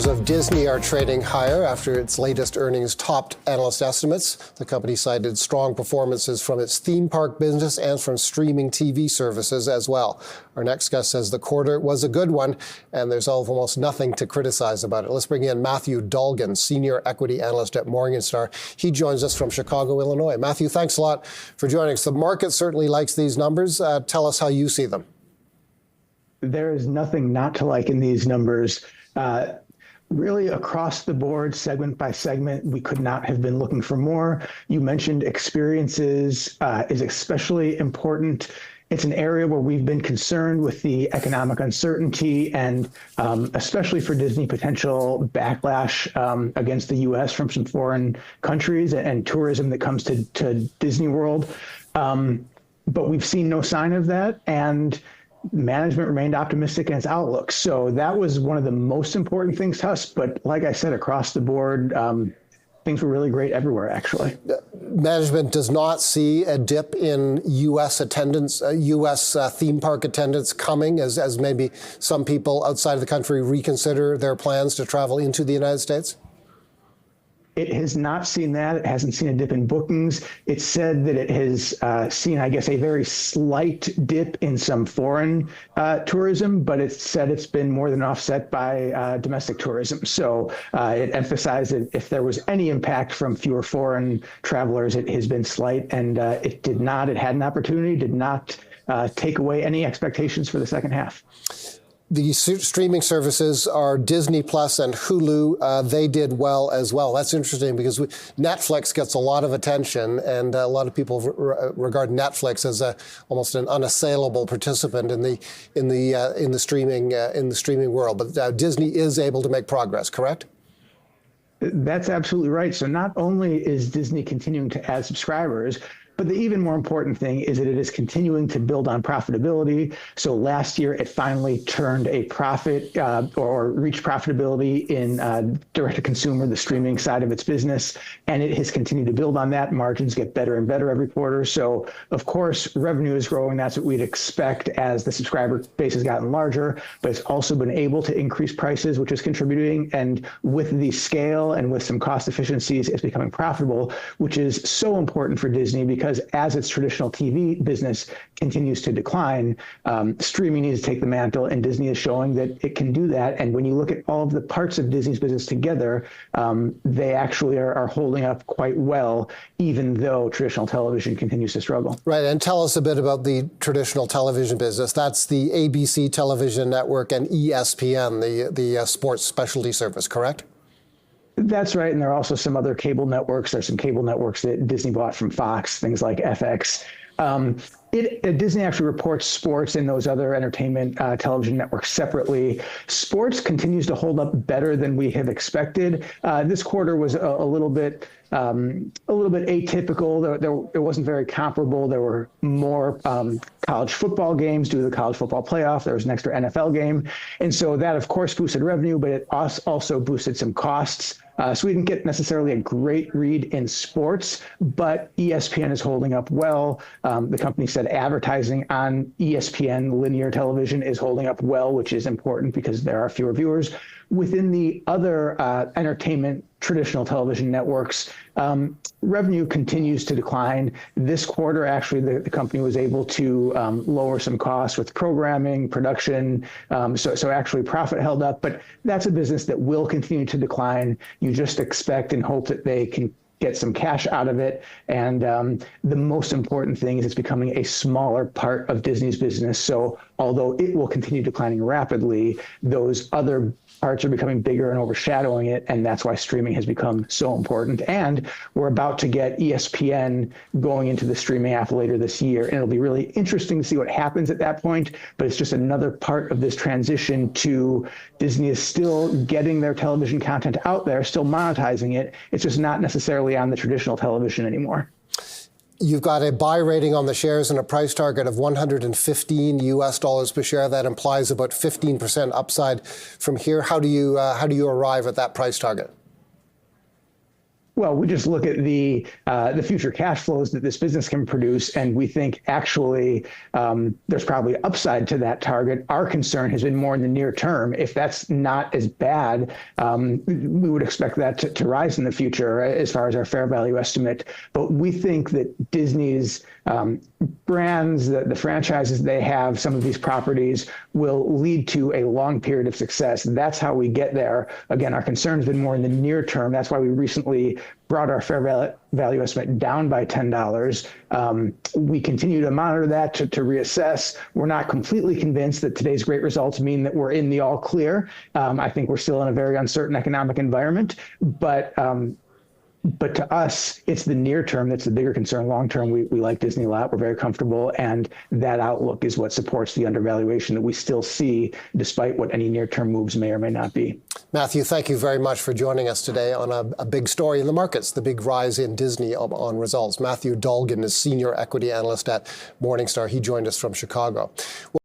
of Disney are trading higher after its latest earnings topped analyst estimates. The company cited strong performances from its theme park business and from streaming TV services as well. Our next guest says the quarter was a good one, and there's almost nothing to criticize about it. Let's bring in Matthew Dolgin, senior equity analyst at Morningstar. He joins us from Chicago, Illinois. Matthew, thanks a lot for joining us. The market certainly likes these numbers. Tell us how you see them. There is nothing not to like in these numbers. Really across the board, segment by segment, we could not have been looking for more. You mentioned experiences is especially important. It's an area where we've been concerned with the economic uncertainty and especially for Disney, potential backlash against the U.S. from some foreign countries and tourism that comes to Disney World. But we've seen no sign of that, and management remained optimistic in its outlook. So that was one of the most important things to us. But like I said, across the board, things were really great everywhere, actually. Management does not see a dip in U.S. attendance, U.S. Theme park attendance coming as maybe some people outside of the country reconsider their plans to travel into the United States? It has not seen that. It hasn't seen a dip in bookings. It said that it has seen, I guess, a very slight dip in some foreign tourism, but it said it's been more than offset by domestic tourism. So it emphasized that if there was any impact from fewer foreign travelers, it has been slight, and it had an opportunity, did not take away any expectations for the second half. The streaming services are Disney Plus and Hulu. They did well as well. That's interesting because Netflix gets a lot of attention, and a lot of people regard Netflix as almost an unassailable participant in the streaming world. But Disney is able to make progress, correct? That's absolutely right. So not only is Disney continuing to add subscribers, but the even more important thing is that it is continuing to build on profitability. So last year, it finally turned a profit or reached profitability in direct-to-consumer, the streaming side of its business, and it has continued to build on that. Margins get better and better every quarter. So, of course, revenue is growing. That's what we'd expect as the subscriber base has gotten larger, but it's also been able to increase prices, which is contributing. And with the scale and with some cost efficiencies, it's becoming profitable, which is so important for Disney because as its traditional TV business continues to decline, streaming needs to take the mantle, and Disney is showing that it can do that. And when you look at all of the parts of Disney's business together, they actually are holding up quite well, even though traditional television continues to struggle. Right, and tell us a bit about the traditional television business. That's the ABC television network and ESPN, the sports specialty service, correct? That's right. And there are also some other cable networks. There's some cable networks that Disney bought from Fox, things like FX. Disney actually reports sports and those other entertainment television networks separately. Sports continues to hold up better than we have expected. This quarter was a little bit atypical. It wasn't very comparable. There were more college football games due to the college football playoff. There was an extra NFL game. And so that, of course, boosted revenue, but it also boosted some costs. So we didn't get necessarily a great read in sports, but ESPN is holding up well. The company said advertising on ESPN linear television is holding up well, which is important because there are fewer viewers. Within the other entertainment traditional television networks, revenue continues to decline. This quarter, actually, the company was able to lower some costs with programming, production. So actually profit held up, but that's a business that will continue to decline. You just expect and hope that they can get some cash out of it. And the most important thing is it's becoming a smaller part of Disney's business. So although it will continue declining rapidly, those other parts are becoming bigger and overshadowing it, and that's why streaming has become so important. And we're about to get ESPN going into the streaming app later this year, and it'll be really interesting to see what happens at that point, but it's just another part of this transition to Disney is still getting their television content out there, still monetizing it. It's just not necessarily on the traditional television anymore. You've got a buy rating on the shares and a price target of $115 US per share. That implies about 15% upside from here. How do you arrive at that price target? Well, we just look at the future cash flows that this business can produce, and we think actually there's probably upside to that target. Our concern has been more in the near term. If that's not as bad, we would expect that to rise in the future as far as our fair value estimate. But we think that Disney's brands, the franchises they have, some of these properties will lead to a long period of success. That's how we get there. Again, our concern has been more in the near term. That's why we recently brought our fair value estimate down by $10. We continue to monitor that to reassess. We're not completely convinced that today's great results mean that we're in the all clear. I think we're still in a very uncertain economic environment, but to us, it's the near term that's the bigger concern. Long term, we like Disney a lot. We're very comfortable, and that outlook is what supports the undervaluation that we still see, despite what any near-term moves may or may not be. Matthew, thank you very much for joining us today on a big story in the markets, the big rise in Disney on results. Matthew Dolgin is Senior Equity Analyst at Morningstar. He joined us from Chicago.